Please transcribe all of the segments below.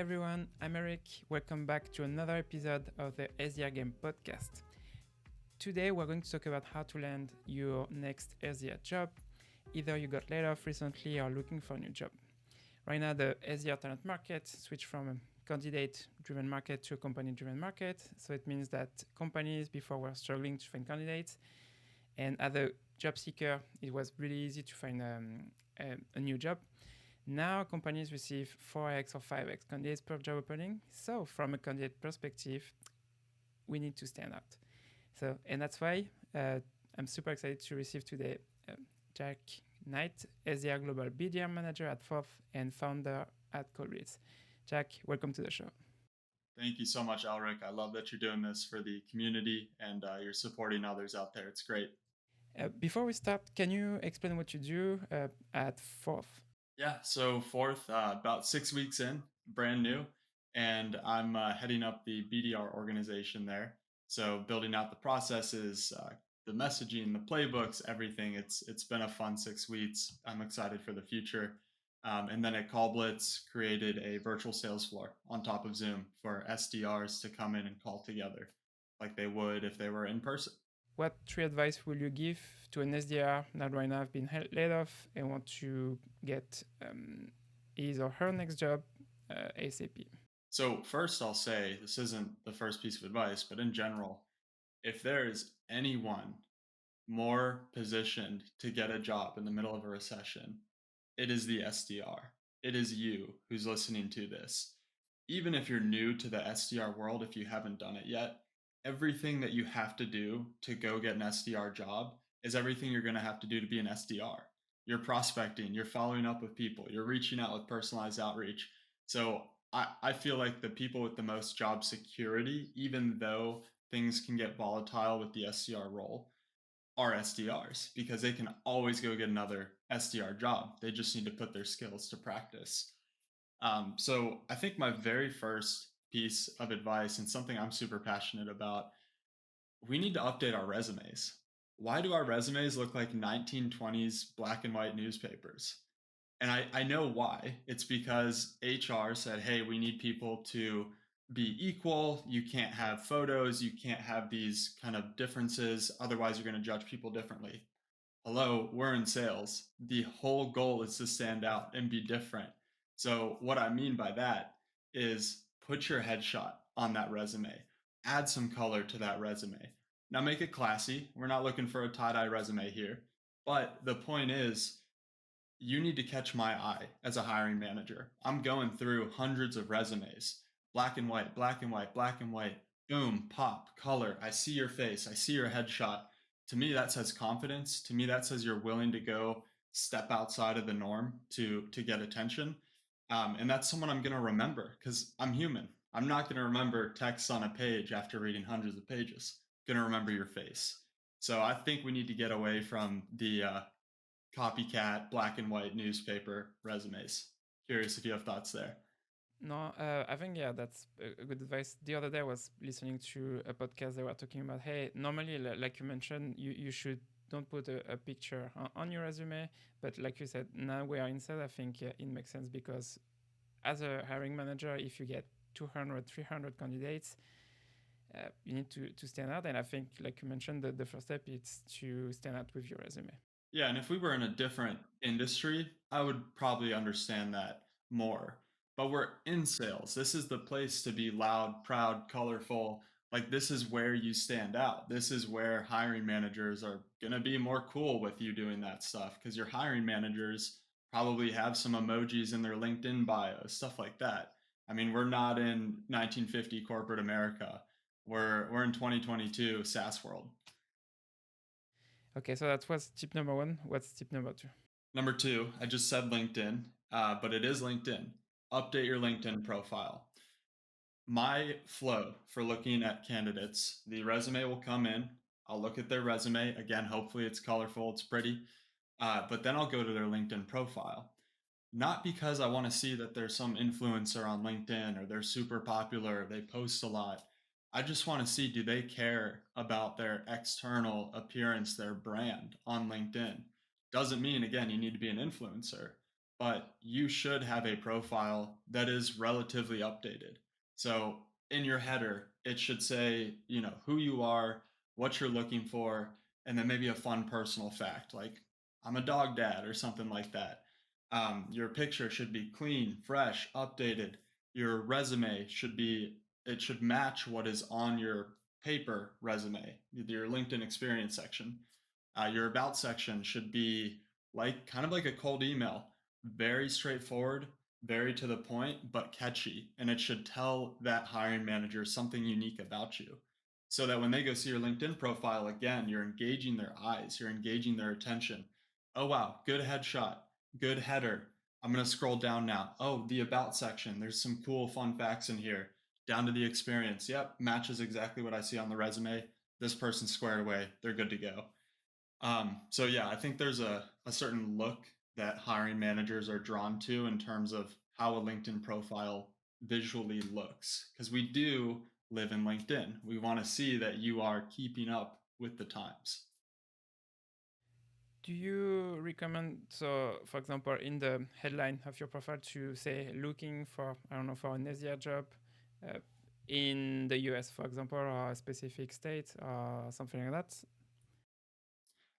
everyone, I'm Eric. Welcome back to another episode of the SDR Game podcast. Today we're going to talk about how to land your next SDR job. Either you got laid off recently or looking for a new job. Right now the SDR talent market switched from a candidate-driven market to a company-driven market. So it means that companies before were struggling to find candidates, and as a job seeker, it was really easy to find a new job. Now companies receive 4x or 5x candidates per job opening. So from a candidate perspective, we need to stand out. And that's why I'm super excited to receive today Jack Knight, SDR Global BDR Manager at Fourth and founder at Colreads. Jack, welcome to the show. Thank you so much, Alric. I love that you're doing this for the community and you're supporting others out there. It's great. Before we start, can you explain what you do at Fourth? Yeah, so Fourth, about 6 weeks in, brand new, and I'm heading up the BDR organization there. So building out the processes, the messaging, the playbooks, everything. It's been a fun 6 weeks. I'm excited for the future. And then at CallBlitz, created a virtual sales floor on top of Zoom for SDRs to come in and call together like they would if they were in person. What 3 advice will you give to an SDR that right now have been laid off and want to get his or her next job ASAP? So first I'll say, this isn't the first piece of advice, but in general, if there is anyone more positioned to get a job in the middle of a recession, it is the SDR. It is you who's listening to this. Even if you're new to the SDR world, if you haven't done it yet, everything that you have to do to go get an SDR job is everything you're going to have to do to be an SDR. You're prospecting, you're following up with people, you're reaching out with personalized outreach. So I feel like the people with the most job security, even though things can get volatile with the SDR role, are SDRs, because they can always go get another SDR job. They just need to put their skills to practice. So I think my very first piece of advice, and something I'm super passionate about, we need to update our resumes. Why do our resumes look like 1920s black and white newspapers? And I know why. It's because HR said, hey, we need people to be equal. You can't have photos. You can't have these kind of differences. Otherwise, you're going to judge people differently. Hello, we're in sales. The whole goal is to stand out and be different. So what I mean by that is put your headshot on that resume. Add some color to that resume. Now make it classy. We're not looking for a tie-dye resume here. But the point is, you need to catch my eye as a hiring manager. I'm going through hundreds of resumes. Black and white, black and white, black and white. Boom, pop, color. I see your face. I see your headshot. To me, that says confidence. To me, that says you're willing to go step outside of the norm to get attention. And that's someone I'm going to remember, because I'm human. I'm not going to remember text on a page after reading hundreds of pages. I'm going to remember your face. So I think we need to get away from the copycat black and white newspaper resumes. Curious if you have thoughts there. No, I think, that's a good advice. The other day I was listening to a podcast. They were talking about, hey, normally, like you mentioned, you should don't put a picture on your resume. But like you said, now we are inside. I think it makes sense, because as a hiring manager, if you get 200, 300 candidates, you need to stand out. And I think, like you mentioned, the first step is to stand out with your resume. Yeah, and if we were in a different industry, I would probably understand that more. But we're in sales. This is the place to be loud, proud, colorful. Like, this is where you stand out. This is where hiring managers are going to be more cool with you doing that stuff, because your hiring managers probably have some emojis in their LinkedIn bio, stuff like that. I mean, we're not in 1950 corporate America. We're in 2022 SaaS world. Okay, so that was tip number 1. What's tip number 2? Number 2, I just said LinkedIn, but it is LinkedIn. Update your LinkedIn profile. My flow for looking at candidates, the resume will come in. I'll look at their resume. Again, hopefully it's colorful, it's pretty. But then I'll go to their LinkedIn profile. Not because I want to see that there's some influencer on LinkedIn or they're super popular, they post a lot. I just want to see, do they care about their external appearance, their brand on LinkedIn? Doesn't mean, again, you need to be an influencer, but you should have a profile that is relatively updated. So in your header, it should say, who you are, what you're looking for, and then maybe a fun personal fact like I'm a dog dad or something like that. Your picture should be clean, fresh, updated. Your resume it should match what is on your paper resume, your LinkedIn experience section. Your about section should be like kind of like a cold email, very straightforward, very to the point, but catchy. And it should tell that hiring manager something unique about you so that when they go see your LinkedIn profile again, you're engaging their eyes, you're engaging their attention. Oh, wow, good headshot, good header. I'm going to scroll down now. Oh, the about section. There's some cool, fun facts in here. Down to the experience. Yep, matches exactly what I see on the resume. This person's squared away. They're good to go. So yeah, I think there's a certain look that hiring managers are drawn to in terms of how a LinkedIn profile visually looks. Because we do live in LinkedIn. We want to see that you are keeping up with the times. Do you recommend, so for example, in the headline of your profile to say looking for, I don't know, for an SDR job uh, in the US, for example, or a specific state or something like that?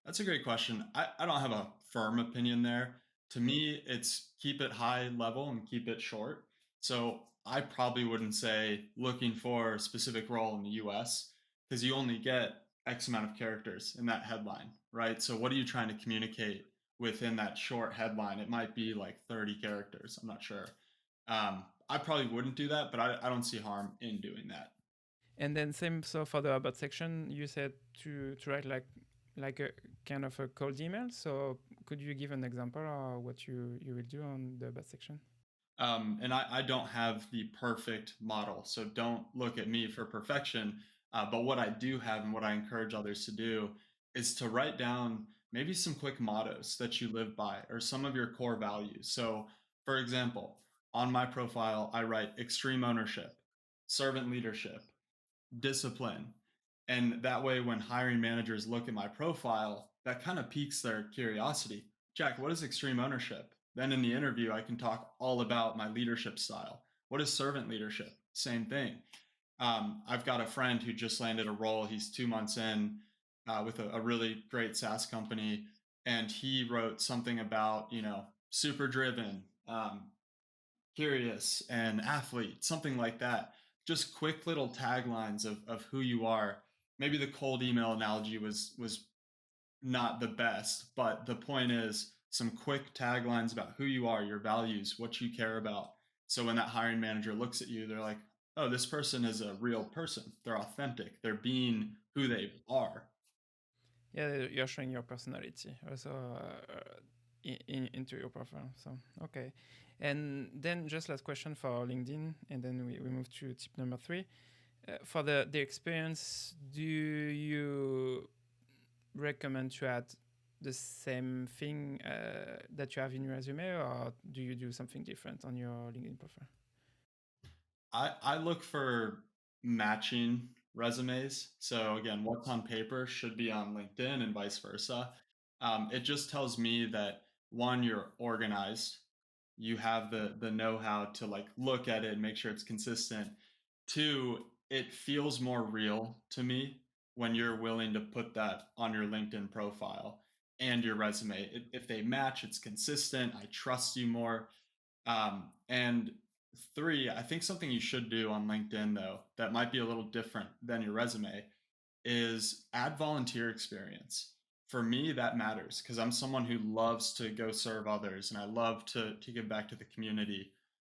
That's a great question. I don't have a firm opinion there. To me, it's keep it high level and keep it short. So I probably wouldn't say looking for a specific role in the US because you only get X amount of characters in that headline, right? So what are you trying to communicate within that short headline? It might be like 30 characters. I'm not sure. I probably wouldn't do that, but I don't see harm in doing that. And then same, so for the about section, you said to write like a kind of a cold email. So could you give an example of what you will do on the about section? And I don't have the perfect model, so don't look at me for perfection. But what I do have and what I encourage others to do is to write down maybe some quick mottos that you live by or some of your core values. So, for example, on my profile, I write extreme ownership, servant leadership, discipline. And that way, when hiring managers look at my profile, that kind of piques their curiosity. Jack, what is extreme ownership? Then in the interview, I can talk all about my leadership style. What is servant leadership? Same thing. I've got a friend who just landed a role. He's 2 months in with a really great SaaS company. And he wrote something about, super driven, curious, and athlete, something like that. Just quick little taglines of who you are. Maybe the cold email analogy was not the best, but the point is some quick taglines about who you are, your values, what you care about. So when that hiring manager looks at you, they're like, oh, this person is a real person. They're authentic. They're being who they are. Yeah, you're showing your personality also into your profile. So okay, and then just last question for LinkedIn, and then we move to tip number 3. For the experience, do you recommend to add the same thing that you have in your resume, or do you do something different on your LinkedIn profile? I look for matching resumes. So again, what's on paper should be on LinkedIn and vice versa. It just tells me that one, you're organized, you have the know-how to like look at it and make sure it's consistent. Two, it feels more real to me when you're willing to put that on your LinkedIn profile and your resume. If they match, it's consistent. I trust you more. And three, I think something you should do on LinkedIn, though, that might be a little different than your resume is add volunteer experience. For me, that matters because I'm someone who loves to go serve others and I love to give back to the community.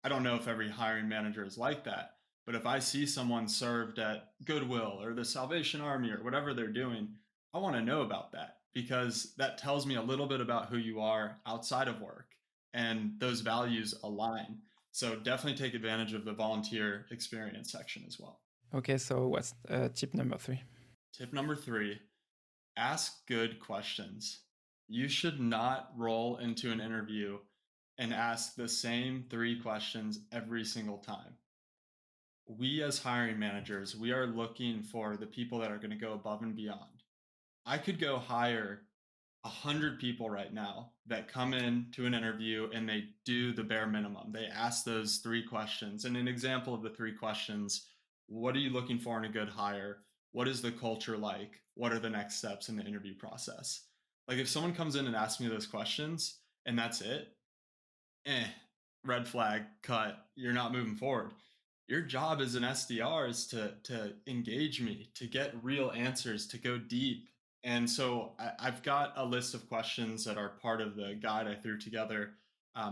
I don't know if every hiring manager is like that, but if I see someone served at Goodwill or the Salvation Army or whatever they're doing, I want to know about that because that tells me a little bit about who you are outside of work and those values align. So definitely take advantage of the volunteer experience section as well. Okay, so what's tip number 3? Tip number 3, ask good questions. You should not roll into an interview and ask the same 3 questions every single time. We as hiring managers, we are looking for the people that are going to go above and beyond. I could go hire 100 people right now that come in to an interview and they do the bare minimum. They ask those three questions. And an example of the three questions: what are you looking for in a good hire? What is the culture like? What are the next steps in the interview process? Like, if someone comes in and asks me those questions and that's it, eh, red flag, cut. You're not moving forward. Your job as an SDR is to engage me, to get real answers, to go deep. And so I've got a list of questions that are part of the guide I threw together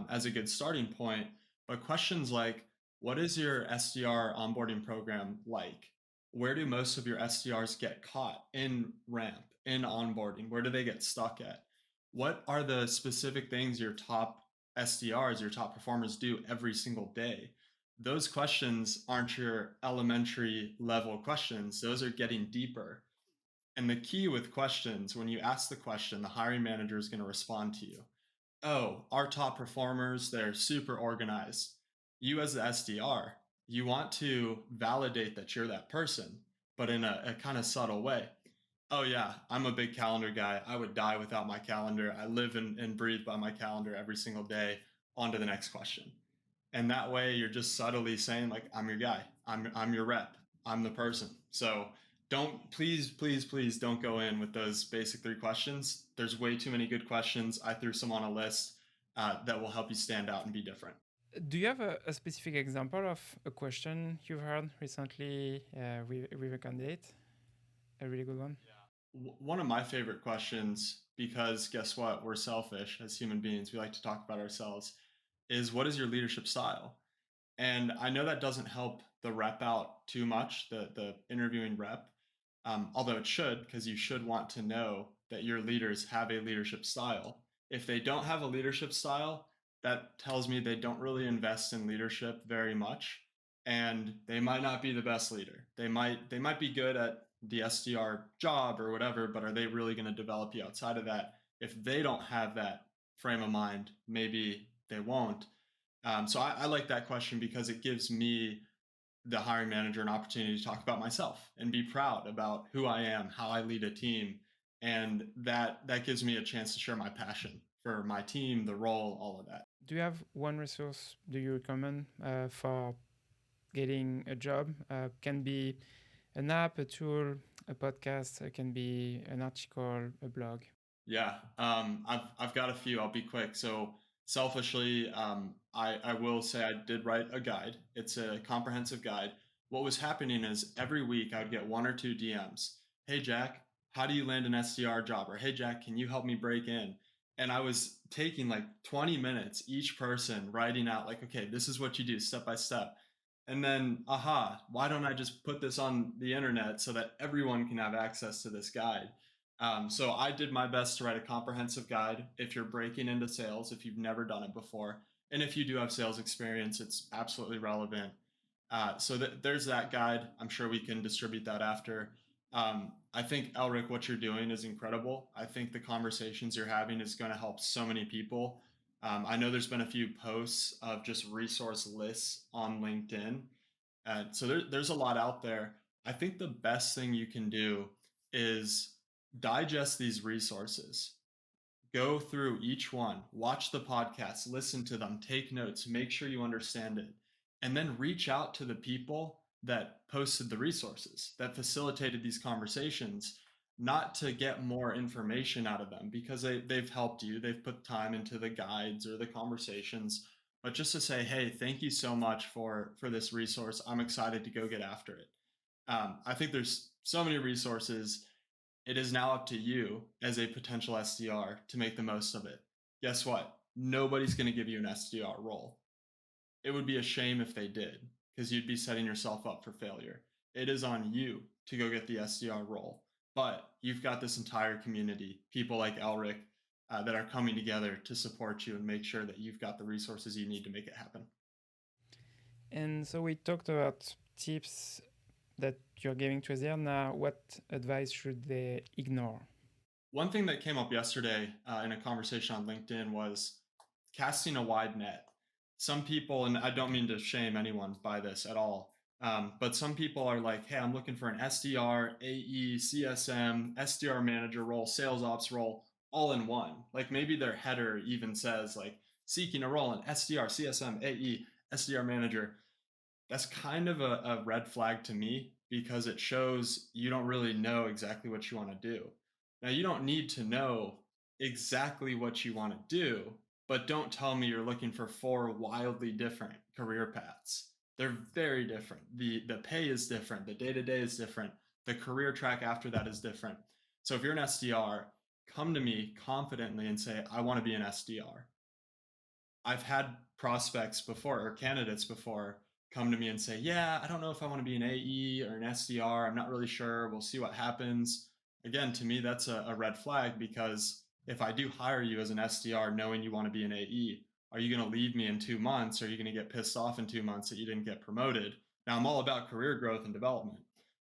as a good starting point. But questions like, what is your SDR onboarding program like? Where do most of your SDRs get caught in ramp, in onboarding? Where do they get stuck at? What are the specific things your top SDRs, your top performers, do every single day? Those questions aren't your elementary level questions. Those are getting deeper. And the key with questions, when you ask the question, the hiring manager is going to respond to you. Oh, our top performers, they're super organized. You, as the SDR, you want to validate that you're that person, but in a kind of subtle way. Oh, yeah, I'm a big calendar guy. I would die without my calendar. I live and breathe by my calendar every single day. On to the next question. And that way you're just subtly saying, like, I'm your guy. I'm your rep. I'm the person. So don't, please don't go in with those basic three questions. There's way too many good questions. I threw some on a list that will help you stand out and be different. Do you have a specific example of a question you've heard recently with a candidate? A really good one? One of my favorite questions, because guess what? We're selfish as human beings. We like to talk about ourselves, is what is your leadership style? And I know that doesn't help the rep out too much, the interviewing rep, although it should, because you should want to know that your leaders have a leadership style. If they don't have a leadership style, that tells me they don't really invest in leadership very much, and they might not be the best leader. They might be good at the SDR job or whatever, but are they really going to develop you outside of that? If they don't have that frame of mind, maybe they won't. So I like that question because it gives me, the hiring manager, an opportunity to talk about myself and be proud about who I am, how I lead a team, and that gives me a chance to share my passion for my team, the role, all of that. Do you have one resource do you recommend for getting a job? Can be an app, a tool, a podcast. It can be an article, a blog. Yeah, I've got a few. I'll be quick. So selfishly, I will say I did write a guide. It's a comprehensive guide. What was happening is every week I would get one or two DMs. Hey Jack, how do you land an SDR job? Or hey Jack, can you help me break in? And I was taking like 20 minutes each person, writing out like, okay, this is what you do step by step. And then, aha, why don't I just put this on the internet so that everyone can have access to this guide? So I did my best to write a comprehensive guide. If you're breaking into sales, if you've never done it before, and if you do have sales experience, it's absolutely relevant. There's that guide. I'm sure we can distribute that after. I think, Elric, what you're doing is incredible. I think the conversations you're having is going to help so many people. I know there's been a few posts of just resource lists on LinkedIn. There's a lot out there. I think the best thing you can do is digest these resources, go through each one, watch the podcast, listen to them, take notes, make sure you understand it, and then reach out to the people that posted the resources, that facilitated these conversations, not to get more information out of them because they've helped you, they've put time into the guides or the conversations, but just to say, hey, thank you so much for this resource. I'm excited to go get after it. I think there's so many resources. It is now up to you as a potential SDR to make the most of it. Guess what? Nobody's going to give you an SDR role. It would be a shame if they did, because you'd be setting yourself up for failure. It is on you to go get the SDR role. But you've got this entire community, people like Elric, that are coming together to support you and make sure that you've got the resources you need to make it happen. And so we talked about tips that you're giving to SDR. Now, what advice should they ignore? One thing that came up yesterday in a conversation on LinkedIn was casting a wide net. Some people, and I don't mean to shame anyone by this at all, but some people are like, hey, I'm looking for an SDR, AE, CSM, SDR manager role, sales ops role. all in one. Like maybe their header even says like seeking a role in SDR, CSM, AE, SDR manager. That's kind of a red flag to me because it shows you don't really know exactly what you want to do. Now, you don't need to know exactly what you want to do, but don't tell me you're looking for four wildly different career paths. They're very different. The pay is different, the day-to-day is different, the career track after that is different. So if you're an SDR, come to me confidently and say, I want to be an SDR. I've had prospects before or candidates before come to me and say, yeah, I don't know if I want to be an AE or an SDR. I'm not really sure. We'll see what happens. Again, to me, that's a red flag because if I do hire you as an SDR knowing you want to be an AE, are you going to leave me in 2 months? Or are you going to get pissed off in 2 months that you didn't get promoted? Now, I'm all about career growth and development,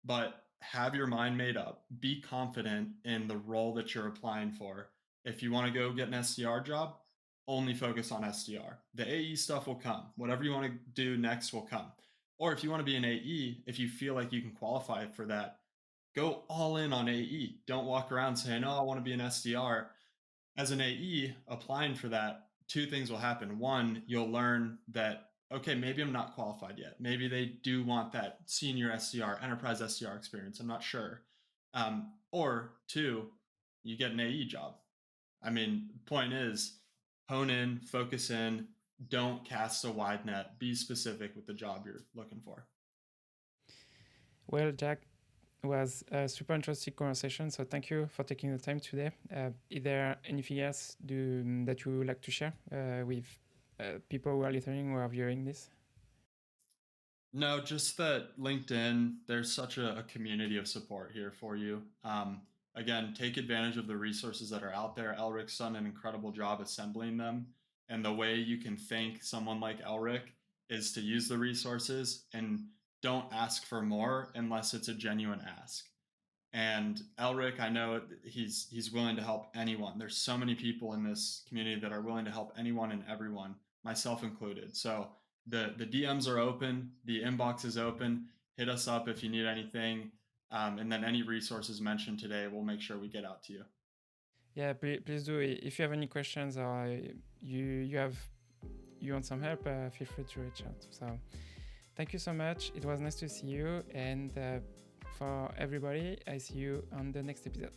but have your mind made up. Be confident in the role that you're applying for. If you want to go get an SDR job, only focus on SDR. The AE stuff will come. Whatever you want to do next will come. Or if you want to be an AE, if you feel like you can qualify for that, go all in on AE. Don't walk around saying, oh, I want to be an SDR. As an AE, applying for that, two things will happen. One, you'll learn that, okay, maybe I'm not qualified yet. Maybe they do want that senior SDR, enterprise SDR experience. I'm not sure. Or two, you get an AE job. I mean, point is, hone in, focus in, don't cast a wide net, be specific with the job you're looking for. Well, Jack, it was a super interesting conversation. So thank you for taking the time today. Is there anything else that you would like to share with people who are listening, who are viewing this? No, just that LinkedIn, there's such a community of support here for you. Again, take advantage of the resources that are out there. Elric's done an incredible job assembling them. And the way you can thank someone like Elric is to use the resources and don't ask for more unless it's a genuine ask. And Elric, I know he's willing to help anyone. There's so many people in this community that are willing to help anyone and everyone, myself included. So the DMs are open, the inbox is open. Hit us up if you need anything, and then any resources mentioned today, we'll make sure we get out to you. Yeah, please do. If you have any questions or you want some help, feel free to reach out. So thank you so much. It was nice to see you, and for everybody, I see you on the next episode.